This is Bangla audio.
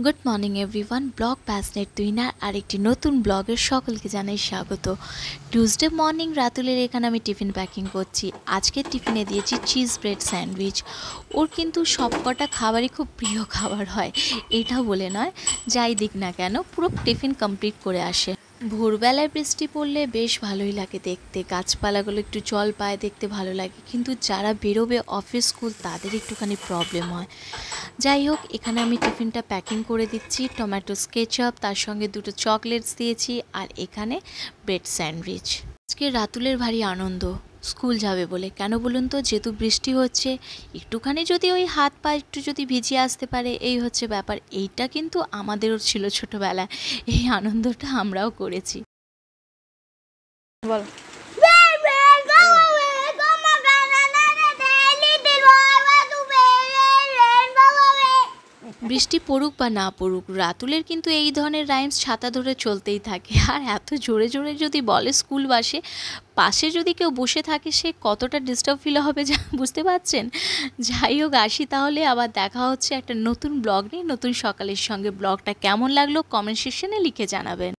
Good morning everyone, blog passionate তুহিনার আরেকটি নতুন ব্লগের সকলকে জানাই স্বাগত। টিউসডে মর্নিং রাতুলের এখানে আমি টিফিন প্যাকিং করছি। আজকের টিফিনে দিয়েছি চিজ ব্রেড স্যান্ডউইচ। ওর কিন্তু সবকটা খাবারই খুব প্রিয় খাবার হয়, এটা বলে নয়, যাই দিক না কেন পুরো টিফিন কমপ্লিট করে আসে। ভোরবেলায় বৃষ্টি পড়লে বেশ ভালোই লাগে দেখতে, গাছপালাগুলো একটু জল পায়, দেখতে ভালো লাগে। কিন্তু যারা বেরোবে অফিস স্কুল তাদের একটুখানি প্রবলেম হয়। যাই হোক, এখানে আমি টিফিনটা প্যাকিং করে দিচ্ছি। টমেটো কেচাপ, তার সঙ্গে দুটো চকলেটস দিয়েছি, আর এখানে ব্রেড স্যান্ডউইচ। আজকে রাতুলের ভারী আনন্দ স্কুল যাবে বলে। কেন বলুন তো? যেহেতু বৃষ্টি হচ্ছে, একটুখানি যদি ওই হাত পা একটু যদি ভিজিয়ে আসতে পারে, এই হচ্ছে ব্যাপার। এইটা কিন্তু আমাদেরও ছিল ছোটোবেলায়, এই আনন্দটা আমরাও করেছি। বল। বৃষ্টি পড়ুক বা না পড়ুক, রাতুলের কিন্তু এই ধরনের রাইমস ছাতা ধরে চলতেই থাকে। আর এত জোরে জোরে যদি বলে স্কুল বাসে, পাশে যদি কেউ বসে থাকে, সে কতটা ডিস্টার্ব ফিল হবে যা বুঝতে পারছেন। যাই হোক, আসি তাহলে, আবার দেখা হচ্ছে একটা নতুন ব্লগ নিয়ে নতুন সকালের সঙ্গে। ব্লগটা কেমন লাগলো কমেন্ট সেকশনে লিখে জানাবেন।